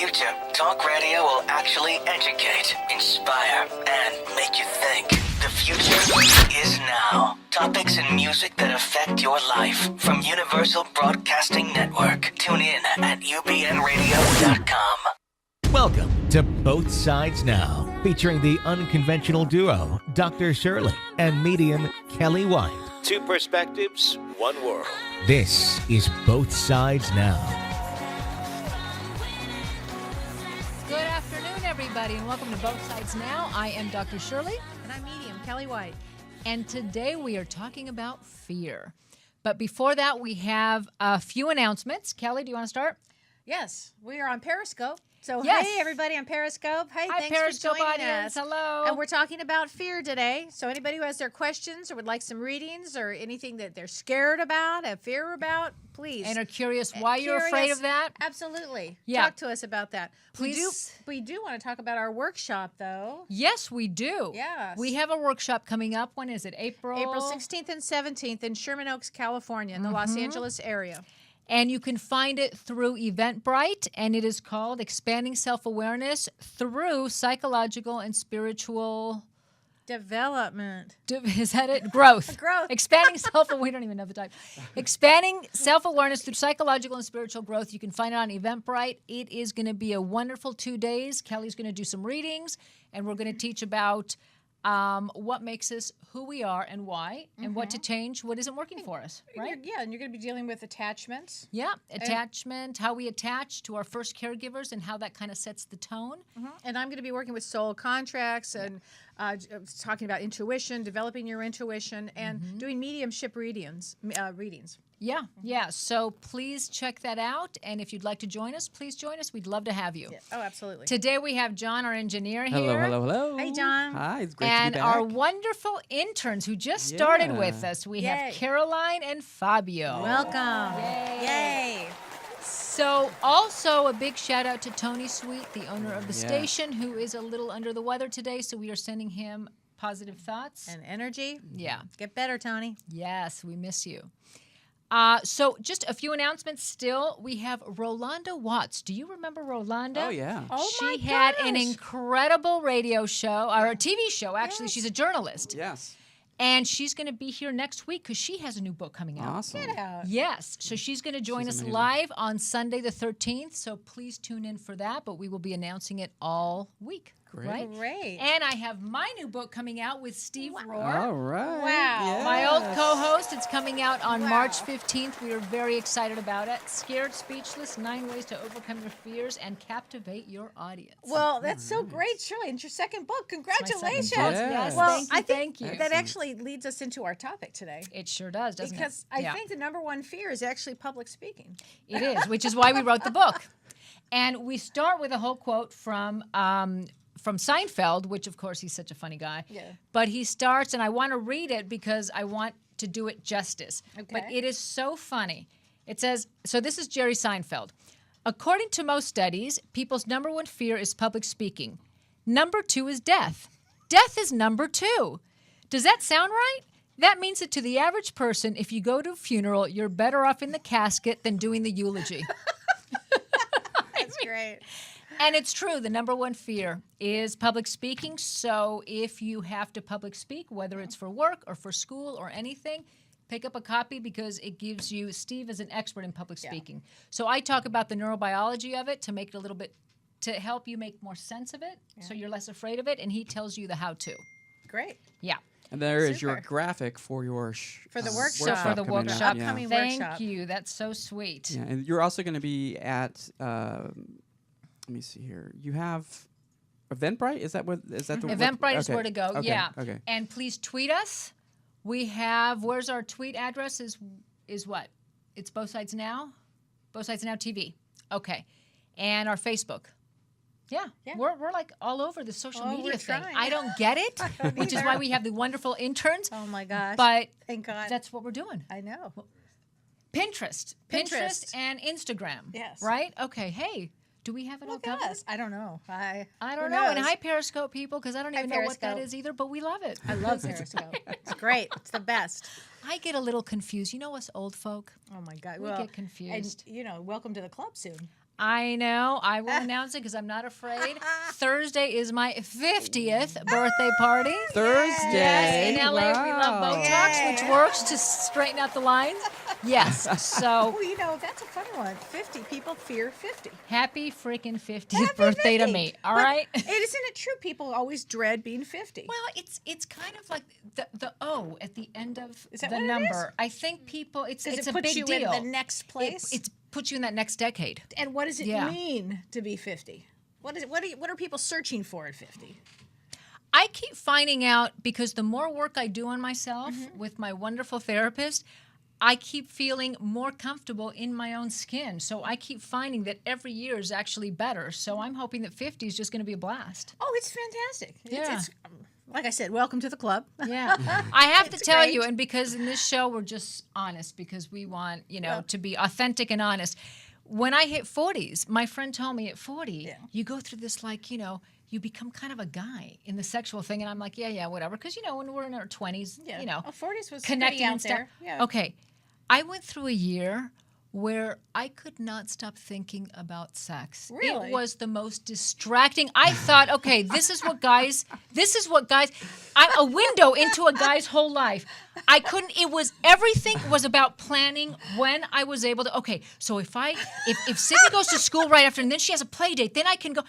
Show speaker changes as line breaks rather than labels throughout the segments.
future, talk radio will actually educate, inspire, and make you think. The future is now. Topics and music that affect your life from Universal Broadcasting Network. Tune in at ubnradio.com.
Welcome to Both Sides Now, featuring the unconventional duo, Dr. Shirley and medium Kellee White. Two perspectives, one world. This is Both Sides Now.
Good afternoon, everybody, and welcome to Both Sides Now. I am Dr. Shirley.
And I'm medium Kellee White.
And today we are talking about fear. But before that, we have a few announcements. Kellee, do you want to start?
Yes, we are on Periscope. So,
Yes.
Hey, everybody on Periscope. Hey,
Hi,
thanks
Periscope
for joining
audience.
us.
Hello.
And we're talking about fear today. So anybody who has their questions or would like some readings or anything that they're scared about, have fear about, please.
And are curious why you're afraid of that?
Absolutely.
Yeah.
Talk to us about that.
Please.
We do want to talk about our workshop, though.
Yes, we do.
Yes.
We have a workshop coming up. When is it?
April 16th and 17th in Sherman Oaks, California, in the Los Angeles area.
And you can find it through Eventbrite, and it is called Expanding Self-Awareness Through Psychological and Spiritual
Development.
Is that it? Growth.
Growth.
Expanding we don't even know the type. Expanding self-awareness through psychological and spiritual growth. You can find it on Eventbrite. It is going to be a wonderful 2 days. Kelly's going to do some readings, and we're going to teach about what makes us who we are and why, and what to change, what isn't working for us, right?
And you're going to be dealing with attachments.
Yeah, attachment, how we attach to our first caregivers and how that kind of sets the tone.
And I'm going to be working with soul contracts and talking about intuition, developing your intuition, and doing mediumship readings.
Yeah, yeah. So please check that out. And if you'd like to join us, please join us. We'd love to have you.
Yeah. Oh, absolutely.
Today we have John, our engineer, here.
Hello.
Hey, John.
Hi, it's great
And
to be back.
our wonderful interns who just started
Yeah.
with us. We
Yay.
have Caroline and Fabio.
Welcome. Yay.
So also a big shout out to Tony Sweet, the owner of the
Yeah.
station, who is a little under the weather today. So we are sending him positive thoughts.
And energy.
Yeah.
Get better, Tony.
Yes, we miss you. So just a few announcements still. We have Rolanda Watts. Do you remember Rolanda?
Oh, yeah.
Oh,
She
my
had an
gosh.
incredible radio show, or a TV show, actually.
Yes.
She's a journalist.
Yes.
And she's going to be here next week because she has a new book coming out.
Awesome.
Get out.
Yes. So she's going to join us
amazing.
live on Sunday the 13th. So please tune in for that. But we will be announcing it all week.
Great.
Right?
Great.
And I have my new book coming out with Steve Rohr.
All right.
Wow.
My old co-host. It's coming out on
Wow.
March 15th. We are very excited about it. Scared, Speechless, 9 Ways to Overcome Your Fears and Captivate Your Audience.
Well, that's so great, Shirley. It's your second book.
My second
Congratulations.
book.
Yeah.
Yes,
Well,
thank you.
that
Excellent.
actually leads us into our topic today.
It sure does, doesn't
Because
it?
I think the number one fear is actually public speaking.
It is, which is why we wrote the book. And we start with a whole quote from Seinfeld, which, of course, he's such a funny guy.
Yeah.
But he starts, and I want to read it because I want to do it justice. But
Okay.
it is so funny. It says, so this is Jerry Seinfeld. According to most studies, people's number one fear is public speaking. Number 2 is death. Death is number 2. Does that sound right? That means that to the average person, if you go to a funeral, you're better off in the casket than doing the eulogy.
That's great.
And it's true. The number one fear is public speaking. So if you have to public speak, whether it's for work or for school or anything, pick up a copy because it gives you, Steve is an expert in public speaking. So I talk about the neurobiology of it to make it a little bit, to help you make more sense of it so you're less afraid of it. And he tells you the how-to.
Great.
Yeah.
And there is your
Super.
graphic for your
For the workshop.
For the
coming up.
workshop.
Yeah.
Upcoming
Thank
workshop.
you. That's so sweet.
Yeah, and you're also going to be at. Let me see here. You have Eventbrite. Is that what? Is that the
Eventbrite is
okay.
where to go.
Okay.
Yeah.
Okay.
And please tweet us. We have, where's our tweet address? Is what? It's Both Sides Now? Both Sides Now TV. Okay. And our Facebook. Yeah. We're like all over the social media
we're
thing.
trying.
I don't get it,
don't
which is
either.
why we have the wonderful interns.
Oh, my gosh.
But
Thank God.
that's what we're doing.
I know.
Pinterest
Pinterest.
and Instagram.
Yes.
Right? Okay. Hey, do we have it all
Look at
covered?
us. I don't know.
I
who
don't know. And
knows?
hi, Periscope people, because I don't even know what that
Periscope.
is either, but we love it.
I love Periscope. It's great. It's the best.
I get a little confused. You know us old folk?
Oh, my God.
We get confused.
And, welcome to the club soon.
I know. I will announce it because I'm not afraid. Thursday is my 50th birthday party.
Thursday.
Yes, in LA we love
Wow.
Botox, which works to straighten out the lines. Yes. So
Well, you know, that's a fun one. 50 people fear 50.
happy freaking 50th
Happy
birthday
50.
to me. All
But
right.
Isn't it true? People always dread being 50.
Well, it's kind of like the O at the end of
Is that
the
what it
number. I think people it's
Does
it's
it
a
put
big
you
deal.
in the next place?
It puts you in that next decade.
And what does it
Yeah.
mean to be 50? What are people searching for at 50?
I keep finding out because the more work I do on myself
Mm-hmm.
with my wonderful therapist, I keep feeling more comfortable in my own skin. So I keep finding that every year is actually better. So I'm hoping that 50 is just going to be a blast.
Oh, it's fantastic.
Yeah.
It's like I said, welcome to the club.
Yeah. I have to
It's
tell
great.
you, and because in this show we're just honest because we want, to be authentic and honest. When I hit 40s, my friend told me at 40, you go through this you become kind of a guy in the sexual thing. And I'm like, yeah, whatever. Because, when we're in our 20s,
40s was
connecting
pretty out
and stuff.
there. Yeah.
Okay. I went through a year where I could not stop thinking about sex.
Really?
It was the most distracting. I thought, okay, this is what guys, I'm a window into a guy's whole life. Everything was about planning when I was able to, okay, so if Sydney goes to school right after and then she has a play date, then I can go.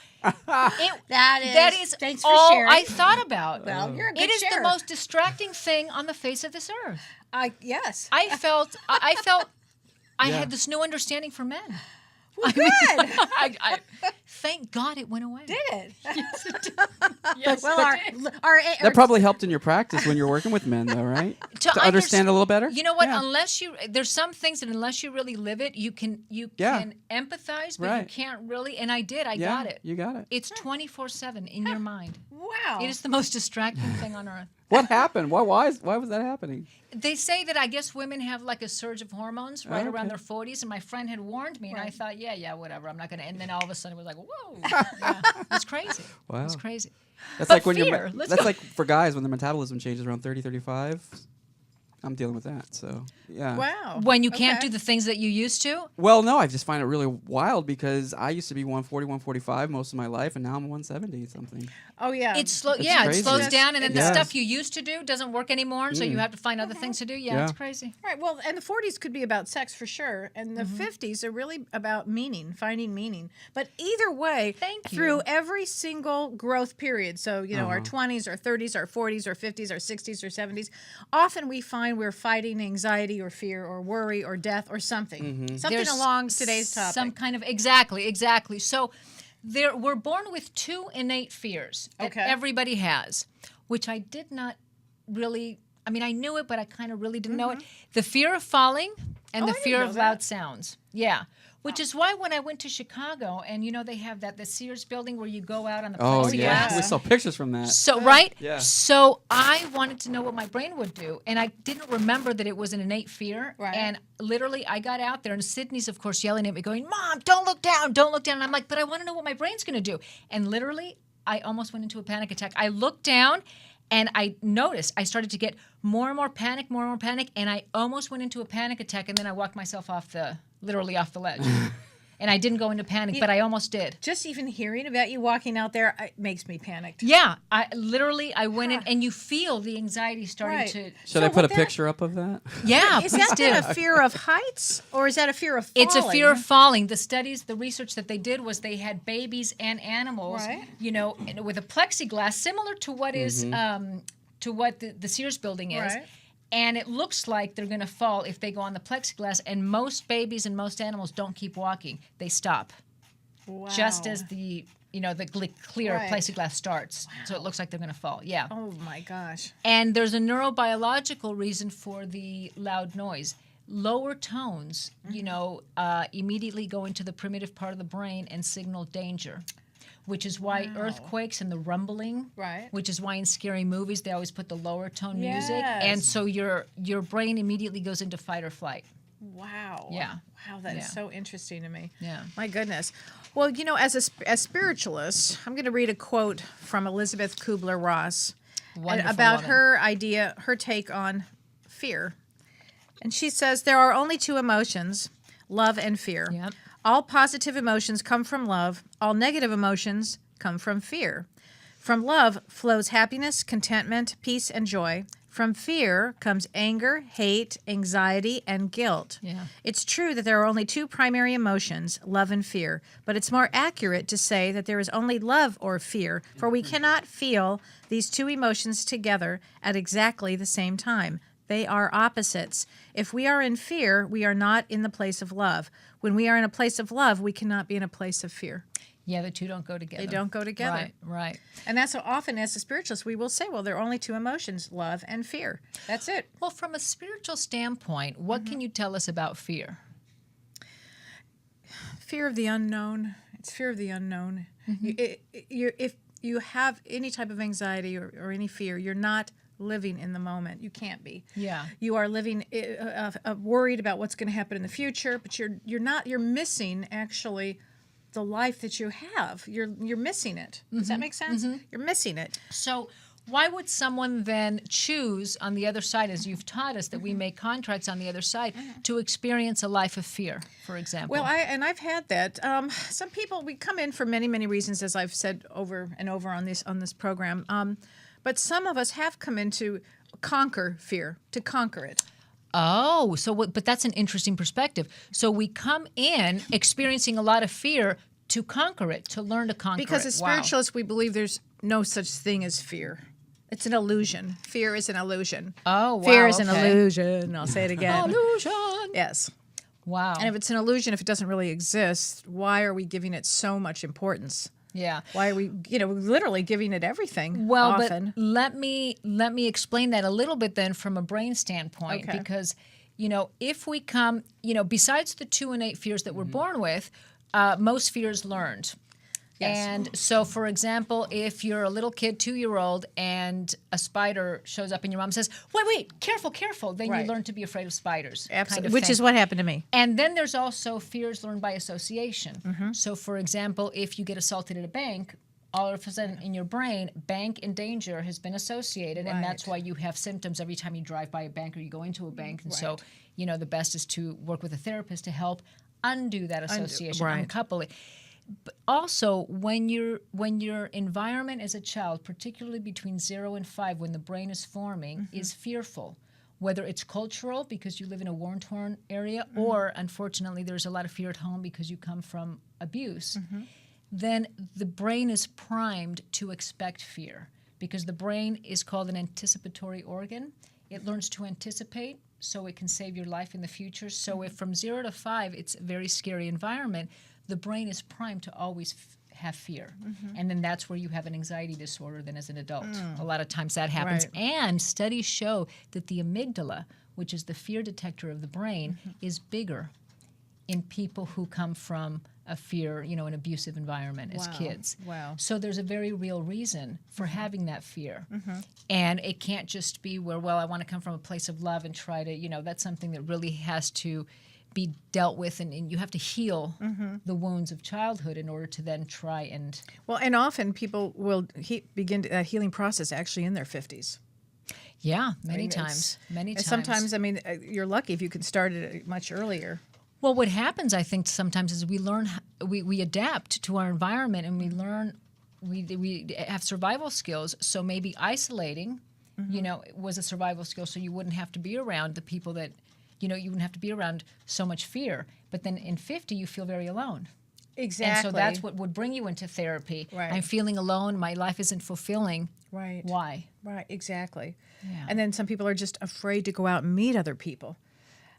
That is
Thanks for
all
sharing.
I thought about.
Well, you're a good
It is the
sharer.
most distracting thing on the face of this earth.
Yes.
I felt I
Yeah.
had this new understanding for men.
Well, good.
I thank God it went away.
Did it?
Yes,
Well, our
That probably helped in your practice when you're working with men, though, right? To understand a little better.
You know what?
Yeah.
There's some things that unless you really live it, you can empathize, but you
Right.
can't really. And I did. I
Yeah,
got it.
you got it.
It's 24/7 in your mind.
Wow.
It is the most distracting thing on earth.
What happened? Why was that happening?
They say that I guess women have like a surge of hormones right around
Okay.
their 40s, and my friend had warned me, and I
Right.
thought, yeah, whatever, I'm not gonna. And then all of a sudden it was like, whoa, yeah, it's crazy.
Wow.
It's crazy.
That's
But
like when
fear, let's
that's
go.
like for guys when their metabolism changes around 30, 35. I'm dealing with that. So yeah.
Wow.
When you can't
Okay.
do the things that you used to.
Well, no, I just find it really wild because I used to be 140, 145 most of my life, and now I'm 170 something.
Oh, yeah.
It
crazy.
slows down, and then the
Yes.
stuff you used to do doesn't work anymore, and so you have to find other things to do. Yeah,
Yeah.
it's crazy.
Right. Well, and the 40s could be about sex for sure, and
Mm-hmm.
the 50s are really about meaning, finding meaning. But either way,
Thank
through
you.
every single growth period, so our 20s, our 30s, our 40s, our 50s, our 60s, or 70s, often we find we're fighting anxiety or fear or worry or death or something, something
There's
along today's topic.
Some kind of exactly. So we're born with two innate fears that
Okay.
everybody has, which I did not really. I mean, I knew it, but I kind of really didn't know it. The fear of falling and
Oh,
the
I didn't
fear
know
of
that.
loud sounds. Yeah. Which is why when I went to Chicago, and they have the Sears building where you go out on the
Oh
plexiglass.
yeah, we saw pictures from that.
So right,
Yeah.
So I wanted to know what my brain would do, and I didn't remember that it was an innate fear.
Right.
And literally, I got out there, and Sydney's of course yelling at me, going, "Mom, don't look down, don't look down." And I'm like, "But I want to know what my brain's going to do." And literally, I almost went into a panic attack. I looked down, and I noticed I started to get more and more panic, and I almost went into a panic attack, and then I walked myself literally off the ledge. And I didn't go into panic, but I almost did.
Just even hearing about you walking out there makes me panicked.
Yeah, I went in, and you feel the anxiety starting
Right.
to.
Should I put a picture up of that?
Yeah,
Is
please
that
do.
then a fear of heights, or is that a fear of falling?
It's a fear of falling. The studies, the research that they did was they had babies and animals,
Right.
with a plexiglass similar to what is to what the Sears building is.
Right.
And it looks like they're going to fall if they go on the plexiglass. And most babies and most animals don't keep walking; they stop
Wow.
just as the clear
Right.
plexiglass starts. So it looks like they're going to fall. Yeah.
Oh my gosh.
And there's a neurobiological reason for the loud noise. Lower tones, immediately go into the primitive part of the brain and signal danger, which is why earthquakes and the rumbling,
Right.
which is why in scary movies they always put the lower tone music.
Yes.
And so your brain immediately goes into fight or flight.
Wow.
Yeah.
Wow, that is
Yeah.
so interesting to me.
Yeah.
My goodness. Well, as spiritualists, I'm going to read a quote from Elizabeth Kubler-Ross
Wonderful
about
woman.
her take on fear. And she says, there are only two emotions, love and fear.
Yep.
All positive emotions come from love. All negative emotions come from fear. From love flows happiness, contentment, peace, and joy. From fear comes anger, hate, anxiety, and guilt.
Yeah.
It's true that there are only two primary emotions, love and fear, but it's more accurate to say that there is only love or fear, for we cannot feel these two emotions together at exactly the same time. They are opposites. If we are in fear, we are not in the place of love. When we are in a place of love, we cannot be in a place of fear.
Yeah, the two don't go together.
They don't go together.
Right, right.
And that's so often as a spiritualist, we will say, well, there are only two emotions, love and fear. That's it.
Well, from a spiritual standpoint, what can you tell us about fear?
Fear of the unknown. It's fear of the unknown. If you have any type of anxiety or any fear, you're not living in the moment. You can't be.
Yeah.
You are living worried about what's going to happen in the future, but you're missing actually the life that you have. You're missing it. Does that make sense? You're missing it.
So why would someone then choose on the other side, as you've taught us, that we make contracts on the other side, to experience a life of fear, for example?
Well, I've had that. Some people, we come in for many, many reasons, as I've said over and over on this program. But some of us have come in to conquer fear, to conquer it.
Oh, but that's an interesting perspective. So we come in experiencing a lot of fear to conquer it, to learn to conquer it.
Because as spiritualists, we believe there's no such thing as fear. It's an illusion. Fear is an illusion.
Oh, wow.
Fear is an illusion. I'll say it again.
Illusion.
Yes.
Wow.
And if it's an illusion, if it doesn't really exist, why are we giving it so much importance?
Yeah.
Why are we, literally giving it everything?
Well,
often.
but let me explain that a little bit then from a brain standpoint,
Okay.
because if we come, besides the 2 and 8 fears that we're born with, most fears learned.
Yes.
And so, for example, if you're a little kid, 2-year-old, and a spider shows up and your mom says, wait, careful, then
Right.
you learn to be afraid of spiders.
Absolutely.
kind of
Which
thing.
is what happened to me.
And then there's also fears learned by association.
Mm-hmm.
So, for example, if you get assaulted at a bank, all of a sudden in your brain, bank and danger has been associated, and that's why you have symptoms every time you drive by a bank or you go into a bank. And so, the best is to work with a therapist to help undo that association,
right.
uncouple it. But also, when your environment as a child, particularly between 0 and 5, when the brain is forming, is fearful, whether it's cultural because you live in a war-torn area, or unfortunately there's a lot of fear at home because you come from abuse, then the brain is primed to expect fear, because the brain is called an anticipatory organ. It learns to anticipate so it can save your life in the future. So if from 0 to 5 it's a very scary environment, the brain is primed to always have fear. And then that's where you have an anxiety disorder then as an adult. A lot of times that happens.
Right.
And studies show that the amygdala, which is the fear detector of the brain, is bigger in people who come from a fear, an abusive environment as kids.
Wow.
So there's a very real reason for having that fear. And it can't just be where, I want to come from a place of love and try to, that's something that really has to be dealt with, and you have to heal the wounds of childhood in order to then try and...
Well, and often people will begin that healing process actually in their 50s.
Yeah, many times.
Sometimes, you're lucky if you can start it much earlier.
Well, what happens, I think, sometimes is we learn, we adapt to our environment, and we learn, we have survival skills. So maybe isolating, was a survival skill, so you wouldn't have to be around the people that, you wouldn't have to be around so much fear. But then in 50, you feel very alone.
Exactly.
And so that's what would bring you into therapy.
Right.
I'm feeling alone. My life isn't fulfilling.
Right.
Why?
Right, exactly.
Yeah.
And then some people are just afraid to go out and meet other people.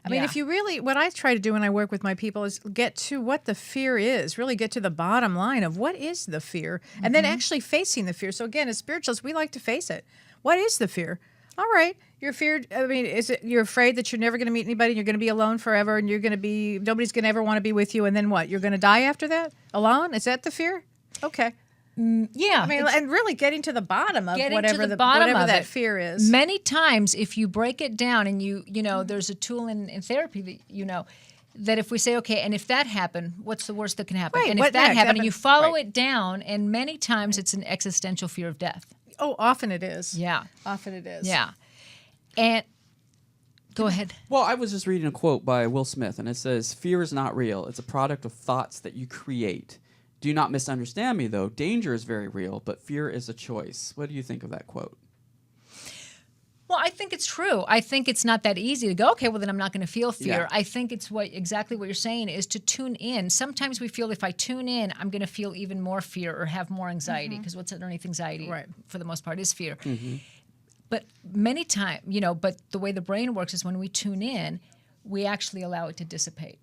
I mean,
Yeah.
if you really, what I try to do when I work with my people is get to what the fear is, really get to the bottom line of what is the fear, and then actually facing the fear. So again, as spiritualists, we like to face it. What is the fear? All right, you're feared. I mean, is it you're afraid that you're never going to meet anybody, you're going to be alone forever, and nobody's going to ever want to be with you, and then what? You're going to die after that? Alone? Is that the fear? Okay.
Yeah.
I mean, and really getting to the bottom of
Getting
whatever
to the bottom
whatever
of
that
it.
fear is.
Many times, if you break it down, and there's a tool in therapy that that if we say, okay, and if that happened, what's the worst that can happen?
Right,
And
what
if that
next?
happened, and you follow
Right.
it down, and many times it's an existential fear of death.
Oh, often it is.
Yeah.
Often it is.
Yeah. And Go ahead.
Well, I was just reading a quote by Will Smith, and it says, "Fear is not real. It's a product of thoughts that you create. Do not misunderstand me, though. Danger is very real, but fear is a choice." What do you think of that quote?
Well, I think it's true. I think it's not that easy to go, okay, well, then I'm not going to feel fear.
Yeah.
I think it's exactly what you're saying is to tune in. Sometimes we feel if I tune in, I'm going to feel even more fear or have more anxiety, because what's underneath anxiety,
Right.
for the most part, is fear. But many times, but the way the brain works is when we tune in, we actually allow it to dissipate.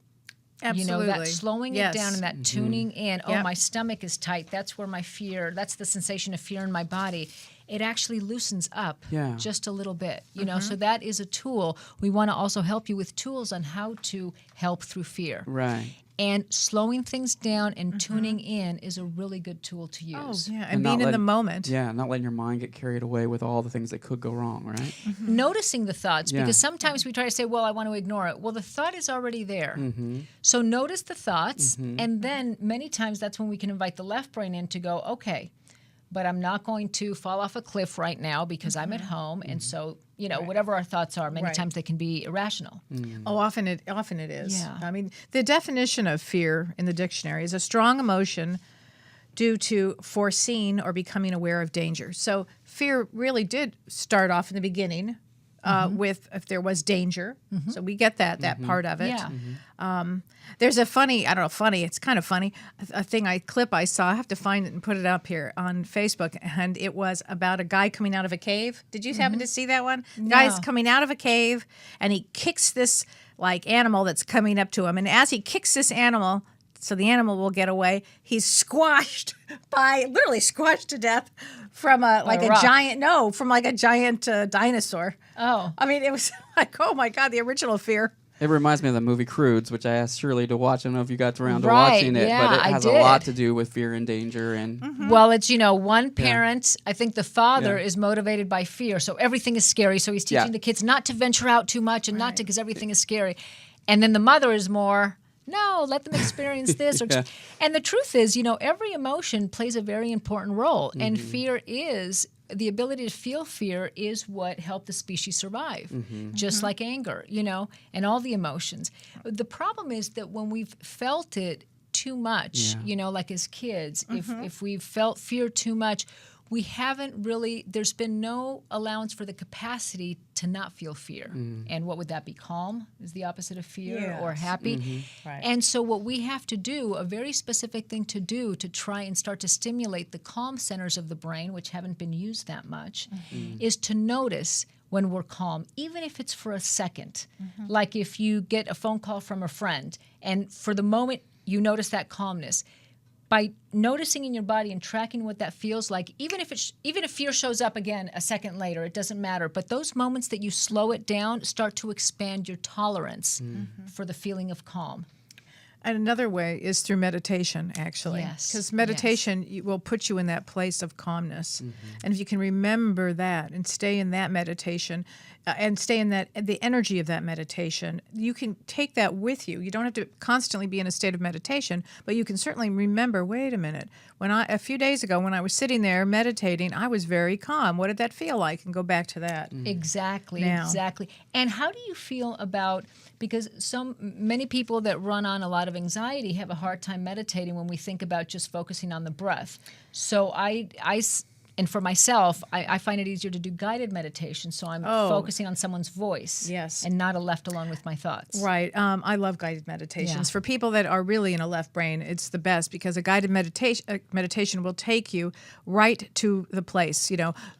Absolutely.
That slowing it down and that tuning in. Oh,
Yep.
my stomach is tight. That's where my fear, that's the sensation of fear in my body. It actually loosens up just a little bit, So that is a tool. We want to also help you with tools on how to help through fear.
Right.
And slowing things down and tuning in is a really good tool to
Oh,
use.
yeah,
And
and
not
being in the
letting-
moment.
Yeah, not letting your mind get carried away with all the things that could go wrong, right?
Noticing the thoughts,
Yeah.
because sometimes we try to say, well, I want to ignore it. Well, the thought is already there. So notice the thoughts, and then many times that's when we can invite the left brain in to go, okay, but I'm not going to fall off a cliff right now because I'm at home. And so, whatever our thoughts are, many
Right.
times they can be irrational.
Oh, often it is.
Yeah.
I mean, the definition of fear in the dictionary is a strong emotion due to foreseeing or becoming aware of danger. So fear really did start off in the beginning with if there was danger. So we get that part of it.
Yeah.
There's a funny, it's kind of funny, a clip I saw. I have to find it and put it up here on Facebook. And it was about a guy coming out of a cave. Did you happen to see that one? The guy's coming out of a cave and he kicks this animal that's coming up to him. And as he kicks this animal, so the animal will get away, he's literally squashed to death from a
rock.
giant dinosaur.
Oh.
I mean, it was like, oh my God, the original fear.
It reminds me of the movie Crudes, which I asked Shirley to watch. I don't know if you got around to
Right,
watching it,
yeah,
but it
I
has a
did.
lot to do with fear and danger. And
Well, it's, one parent, I think the father
Yeah.
is motivated by fear. So everything is scary. So he's teaching
Yeah.
the kids not to venture out too much and not to, because everything is scary. And then the mother is more, no, let them experience this.
Yeah.
And the truth is, every emotion plays a very important role. And fear is, the ability to feel fear is what helped the species survive, just like anger, and all the emotions. The problem is that when we've felt it too much, like as kids, if we've felt fear too much, we haven't really, there's been no allowance for the capacity to not feel fear. And what would that be? Calm is the opposite of fear, or
Yes.
happy.
Right.
And so what we have to do, a very specific thing to do to try and start to stimulate the calm centers of the brain, which haven't been used that much, is to notice when we're calm, even if it's for a second. Like if you get a phone call from a friend and for the moment you notice that calmness, by noticing in your body and tracking what that feels like, even if fear shows up again a second later, it doesn't matter. But those moments that you slow it down start to expand your tolerance for the feeling of calm.
And another way is through meditation, actually.
Yes,
Because meditation will put you in that place of calmness. And if you can remember that and stay in that meditation and stay in the energy of that meditation, you can take that with you. You don't have to constantly be in a state of meditation, but you can certainly remember, wait a minute, a few days ago when I was sitting there meditating, I was very calm. What did that feel like? And go back to that.
Exactly,
Now.
exactly. And how do you feel about, because many people that run on a lot of anxiety have a hard time meditating when we think about just focusing on the breath. So and for myself, I find it easier to do guided meditation. So I'm focusing on someone's voice,
Yes.
and not left alone with my thoughts.
Right. I love guided meditations.
Yeah.
For people that are really in a left brain, it's the best because a guided meditation will take you right to the place.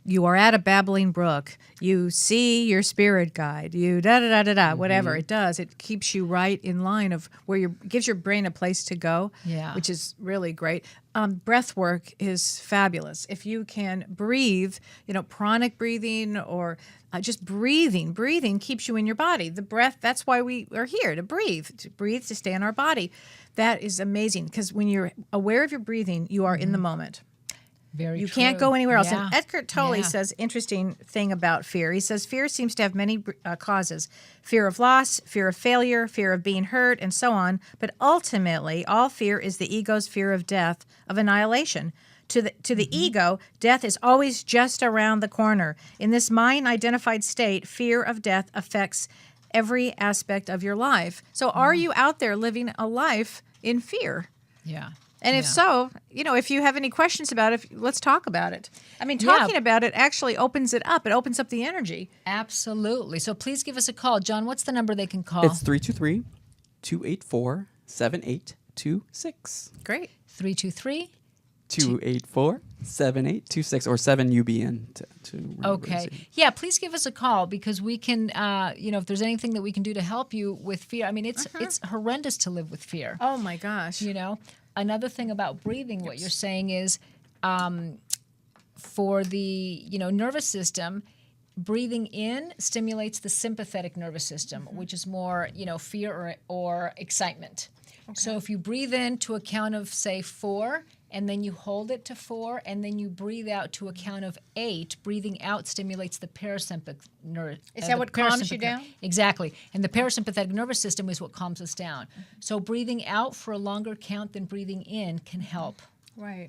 You are at a babbling brook. You see your spirit guide. You da-da-da-da-da, whatever it does. It keeps you right in line of where gives your brain a place to go,
Yeah.
which is really great. Breath work is fabulous. If you can breathe, pranic breathing or just breathing. Breathing keeps you in your body. The breath, that's why we are here, to breathe, to stay in our body. That is amazing because when you're aware of your breathing, you are in the moment.
Very
You
true.
can't go anywhere else.
Yeah.
And Eckhart Tolle
Yeah.
says interesting thing about fear. He says fear seems to have many causes: fear of loss, fear of failure, fear of being hurt, and so on. But ultimately, all fear is the ego's fear of death, of annihilation. To the ego, death is always just around the corner. In this mind-identified state, fear of death affects every aspect of your life. So are you out there living a life in fear?
Yeah.
And if so, if you have any questions about it, let's talk about it. I mean, talking about it actually opens it up. It opens up the energy.
Absolutely. So please give us a call. John, what's the number they can call?
It's 323-284-7826.
Great.
323.
284-7826 or 7UBN to remember.
Okay. Yeah, please give us a call because we can, if there's anything that we can do to help you with fear. I mean, it's horrendous to live with fear.
Oh, my gosh.
Another thing about breathing, what you're saying is for the, nervous system, breathing in stimulates the sympathetic nervous system, which is more, fear or excitement. Okay. So if you breathe in to a count of, say, 4, and then you hold it to 4, and then you breathe out to a count of 8. Breathing out stimulates the parasympathetic nerve.
Is that what calms you down?
Exactly. And the parasympathetic nervous system is what calms us down. So breathing out for a longer count than breathing in can help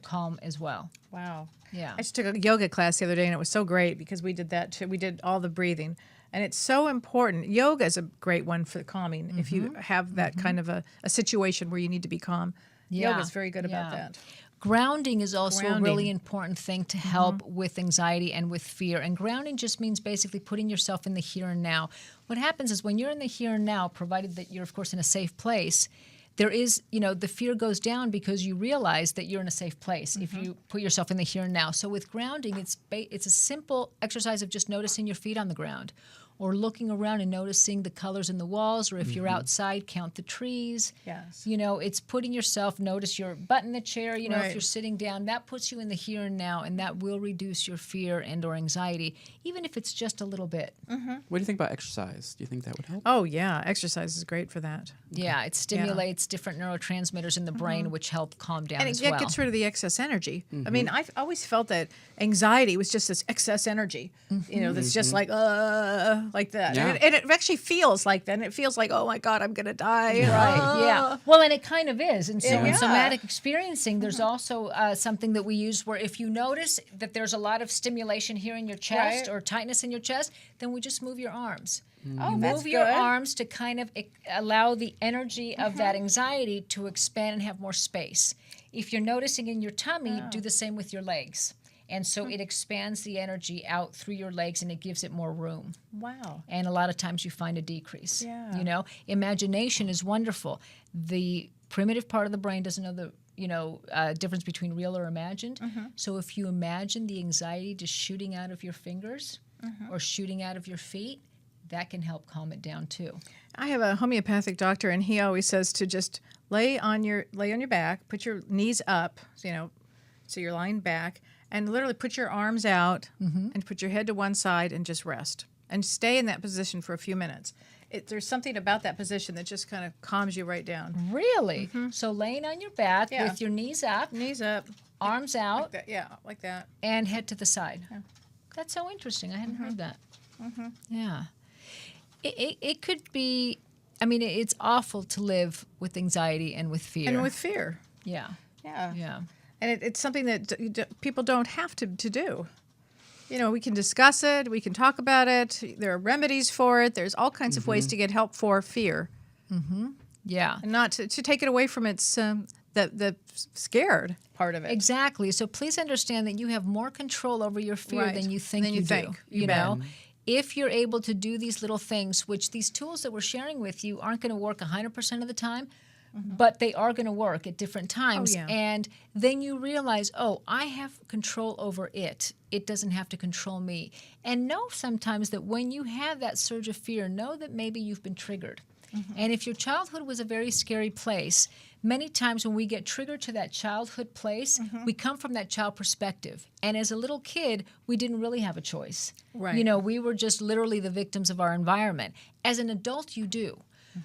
calm as well.
Wow.
Yeah.
I just took a yoga class the other day, and it was so great because we did that too. We did all the breathing. And it's so important. Yoga is a great one for calming if you have that kind of a situation where you need to be calm.
Yeah.
Yoga is very good about that.
Grounding is also a really important thing to help with anxiety and with fear. And grounding just means basically putting yourself in the here and now. What happens is when you're in the here and now, provided that you're, of course, in a safe place, there is, the fear goes down because you realize that you're in a safe place if you put yourself in the here and now. So with grounding, it's a simple exercise of just noticing your feet on the ground, or looking around and noticing the colors in the walls, or if you're outside, count the trees.
Yes.
It's putting yourself, notice your butt in the chair, if you're sitting down, that puts you in the here and now, and that will reduce your fear and or anxiety, even if it's just a little bit.
What do you think about exercise? Do you think that would help?
Oh, yeah. Exercise is great for that.
Yeah, it stimulates different neurotransmitters in the brain, which help calm down
and
as
it
well.
gets rid of the excess energy. I mean, I've always felt that anxiety was just this excess energy, that's just like that.
Yeah.
And it actually feels like that. And it feels like, oh, my God, I'm going to die.
Right, yeah. Well, and it kind of is. And so in
Yeah.
somatic experiencing, there's also something that we use where if you notice that there's a lot of stimulation here in your chest or tightness in your chest, then we just move your arms.
Oh,
You
that's
move your
good.
arms to kind of allow the energy of that anxiety to expand and have more space. If you're noticing in your tummy, do the same with your legs. And so it expands the energy out through your legs and it gives it more room.
Wow.
And a lot of times you find a decrease.
Yeah.
Imagination is wonderful. The primitive part of the brain doesn't know the difference between real or imagined. So if you imagine the anxiety just shooting out of your fingers or shooting out of your feet, that can help calm it down too.
I have a homeopathic doctor, and he always says to just lay on your back, put your knees up, so you're lying back, and literally put your arms out and put your head to one side and just rest. And stay in that position for a few minutes. There's something about that position that just kind of calms you right down.
Really? So laying on your back with your knees up, arms out,
Like that, like that.
and head to the side. Yeah. That's so interesting. I hadn't heard that. Yeah. It could be, it's awful to live with anxiety and with fear.
And with fear.
Yeah.
Yeah.
Yeah.
And it's something that people don't have to do. We can discuss it. We can talk about it. There are remedies for it. There's all kinds of ways to get help for fear.
Yeah.
And not to take it away from its the scared part of it.
Exactly. So please understand that you have more control over your fear
Right.
than you think
Than
you
you
do.
think.
You
You
know?
bet.
If you're able to do these little things, which these tools that we're sharing with you aren't going to work 100% of the time, but they are going to work at different times.
yeah.
And then you realize, I have control over it. It doesn't have to control me. And know sometimes that when you have that surge of fear, know that maybe you've been triggered. And if your childhood was a very scary place, many times when we get triggered to that childhood place, we come from that child perspective. And as a little kid, we didn't really have a choice.
Right.
We were just literally the victims of our environment. As an adult, you do.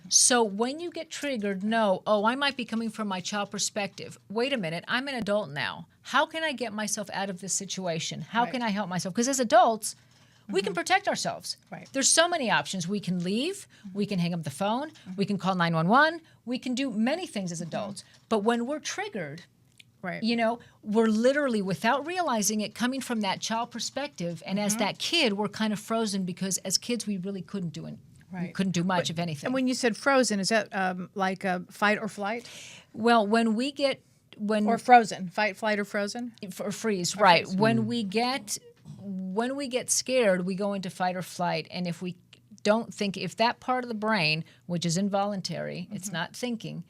So when you get triggered, know, I might be coming from my child perspective. Wait a minute, I'm an adult now. How can I get myself out of this situation? How can I help myself? Because as adults, we can protect ourselves.
Right.
There's so many options. We can leave. We can hang up the phone. We can call 911. We can do many things as adults. But when we're triggered,
Right.
We're literally, without realizing it, coming from that child perspective. And as that kid, we're kind of frozen because as kids, we really couldn't do You
Right.
couldn't do much, if anything.
And when you said frozen, is that like a fight or flight?
well, when we get
Or frozen? Fight, flight, or frozen?
or freeze, right? When we get scared, we go into fight or flight, and if we don't think, if that part of the brain, which is involuntary, it's not thinking,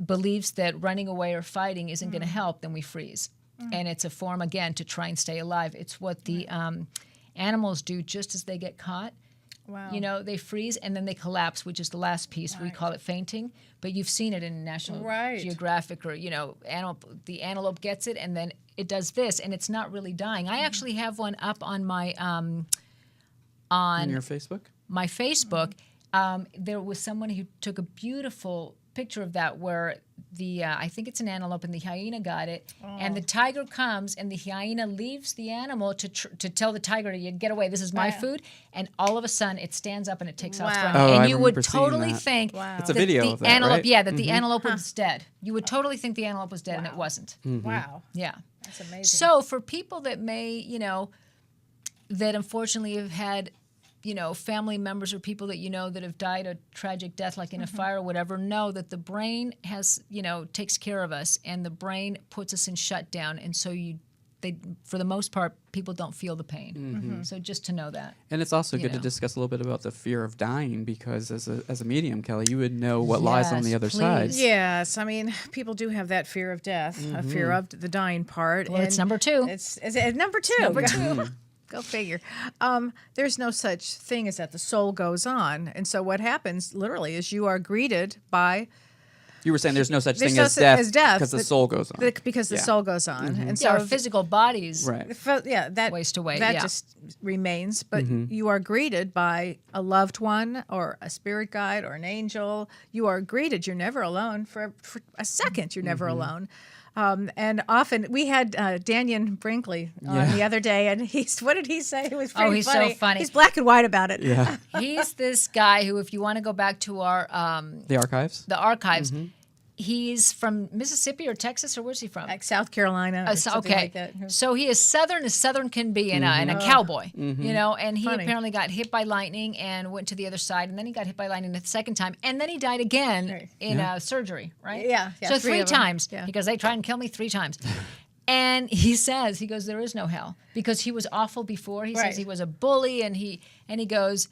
believes that running away or fighting isn't going to help, then we freeze. And it's a form, again, to try and stay alive. It's what the animals do just as they get caught.
Wow.
You know, they freeze and then they collapse, which is the last piece. We call it fainting. But you've seen it in National Geographic, or, you know, the antelope gets it and then it does this, and it's not really dying. I actually have one up on my
On your Facebook?
my Facebook. There was someone who took a beautiful picture of that where the I think it's an antelope and the hyena got it, and the tiger comes and the hyena leaves the animal to tell the tiger to get away. This is my food, and all of a sudden it stands up and it takes off running.
Oh,
And
I
you would
remember seeing
totally
that.
think
It's a
that
video
the
of that,
antelope,
right?
yeah, that the antelope was dead. You would totally think the antelope was dead, and it wasn't.
Wow.
Yeah.
That's amazing.
So for people that may, you know, that unfortunately have had, you know, family members or people that you know that have died a tragic death, like in a fire or whatever, know that the brain has, you know, takes care of us, and the brain puts us in shutdown, and so for the most part, people don't feel the pain. So just to know that.
And it's also good to
know.
discuss a little bit about the fear of dying, because as a medium, Kelly, you would know what lies on the
Yes,
other side.
please.
Yes, I mean, people do have that fear of death, a fear of the dying part.
Well, it's
and
number two.
It's number two.
Number two.
Go figure. There's no such thing as that. The soul goes on. And so what happens literally is you are greeted by...
You were saying there's no such
There's
thing
no
as
such-
death
as death,
because the
but-
soul goes on.
Because the soul goes on. And
So
so
our physical bodies.
Right.
that
Waste away,
That
yeah.
just remains. But you are greeted by a loved one or a spirit guide or an angel. You are greeted. You're never alone for a second. You're never alone. And often we had Daniel Brinkley on the other day, and what did he say? It was pretty
he's so
funny.
funny.
He's black and white about it.
Yeah.
He's this guy who, if you want to go back to our
The archives?
the archives, he's from Mississippi or Texas, or where's he from?
Like South Carolina or something
Okay,
like that.
so he is southern as southern can be, and a cowboy, you know. And he
Funny.
apparently got hit by lightning and went to the other side, and then he got hit by lightning the second time, and then he died again
Right.
in surgery, right?
Yeah,
So
three
three
of 'em.
times,
Yeah.
because they tried and kill me 3 times. And he goes, there is no hell, because he was awful before. He
Right.
says he was a bully, and he goes,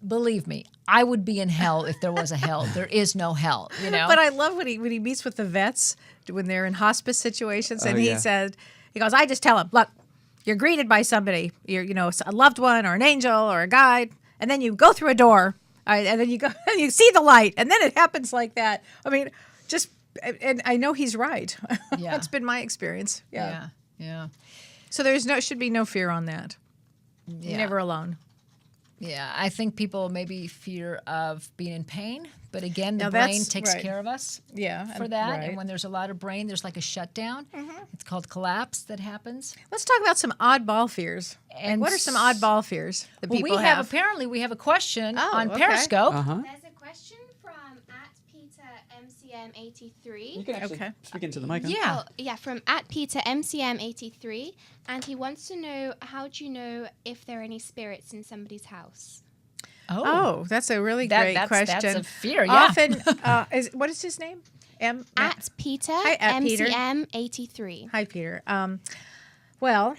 believe me, I would be in hell if there was a hell. There is no hell, you know.
But I love when he meets with the vets when they're in hospice situations, and
Oh,
he
yeah.
said, he goes, I just tell him, look, you're greeted by somebody, you're a loved one or an angel or a guide, and then you go through a door, and then you go and you see the light, and then it happens like that. I mean, and I know he's right.
Yeah.
That's been my experience. Yeah.
Yeah.
So should be no fear on that. You're never alone.
Yeah, I think people maybe fear of being in pain, but again, the
Now
brain
that's-
takes
right.
care of us
Yeah,
for
and-
that.
right.
And when there's a lot of brain, there's like a shutdown. It's called collapse that happens.
Let's talk about some oddball fears.
And
What are some oddball fears that
Well,
people
we have apparently we have a question
Oh,
on
okay.
Periscope.
There's a question from @PeterMCM83.
You can actually
Okay.
speak into the mic. huh?
Yeah.
Yeah, from @PeterMCM83, and he wants to know, how do you know if there are any spirits in somebody's house?
Oh, that's a really great
that's
question.
a fear, yeah.
Often, what is his name?
@Peter
Hi, Peter.
MCM83.
Hi, Peter. Well,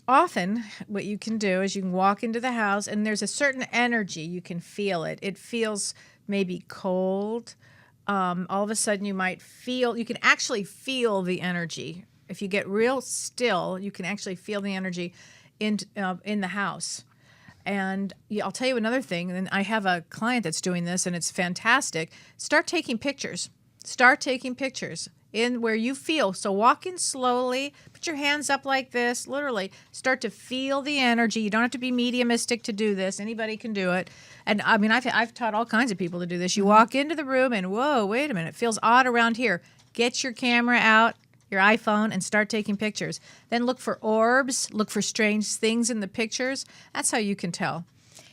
often what you can do is you can walk into the house, and there's a certain energy. You can feel it. It feels maybe cold. All of a sudden, you can actually feel the energy. If you get real still, you can actually feel the energy in the house. And I'll tell you another thing, and I have a client that's doing this, and it's fantastic. Start taking pictures. Start taking pictures in where you feel. So walk in slowly, put your hands up like this, literally. Start to feel the energy. You don't have to be mediumistic to do this. Anybody can do it. And I mean, I've taught all kinds of people to do this. You walk into the room and, whoa, wait a minute, it feels odd around here. Get your camera out, your iPhone, and start taking pictures. Then look for orbs, look for strange things in the pictures. That's how you can tell.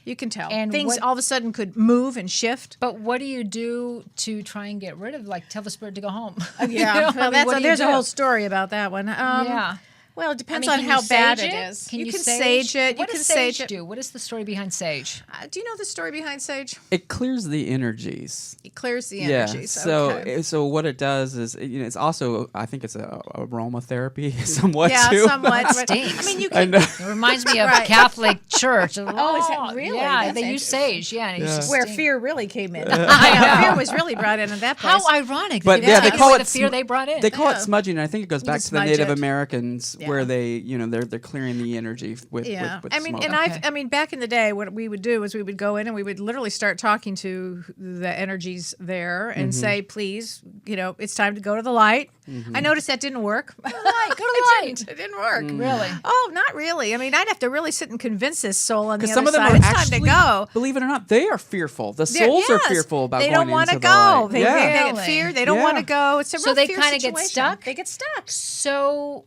You can tell.
And
things
what-
all of a sudden could move and shift.
But what do you do to try and get rid of, like, tell the spirit to go home?
Yeah,
You know, I
well,
mean, what do you
there's a
do?
whole story about that one.
Yeah.
Well, it depends
I mean,
on
can
how
you
bad
sage
it
it?
is.
Can
you can
sage
sage it.
What
you can
does sage
it.
do? What is the story behind sage?
Do you know the story behind sage?
It clears the energies.
It clears the
Yeah.
energies.
So what it does is, it's also, I think it's a aromatherapy somewhat
Yeah,
too.
somewhat.
That
but-
stinks.
I mean, you
I
can.
know.
It reminds me of
Right.
Catholic Church.
Oh, is that really?
Yeah,
That's
they use
interesting.
sage. Yeah, and it used to
Where
stink.
fear really came in. Fear was really brought in at that place.
How ironic!
But
That's
they
the
call
way
it
the fear they brought in.
They call
Yeah.
it smudging, and I think it goes
You
back
can
to the
smudge
Native
it.
Americans,
Yeah.
where they, they're clearing the energy with
Yeah,
with
I mean,
smoke.
and
Okay.
I mean, back in the day, what we would do is we would go in and we would literally start talking to the energies there and say, please, it's time to go to the light. I noticed that didn't work. Go to the
light, go to the light.
It didn't work.
Really?
Oh, not really. I mean, I'd have to really sit and convince this soul on the
Because
other
some of them
side.
are
It's
actually,
time to go.
believe it or not, they are fearful. The
They're-
souls are
yes,
fearful about
they
going
don't want to
into the
go.
light.
They
Really?
get fear. They don't
Yeah.
want to go. It's a
So
real
they
fear
kinda get
situation.
stuck?
They get stuck.
So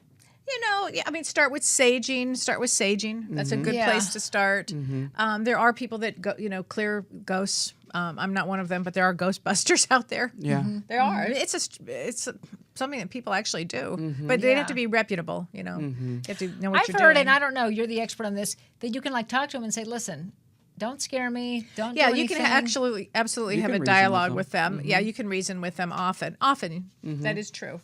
Yeah, I mean, start with saging. That's a good
Yeah.
place to start. There are people that go, clear ghosts. I'm not one of them, but there are Ghostbusters out there.
Yeah.
There are. It's something that people actually do, but they have to be reputable. You have to know what
I've
you're
heard,
doing.
and I don't know, you're the expert on this, that you can talk to them and say, listen, don't scare me. Don't
Yeah,
do
you can
anything."
absolutely
You
have
can
a
reason with
dialogue
them.
with them. Yeah, you can reason with them often. That is true.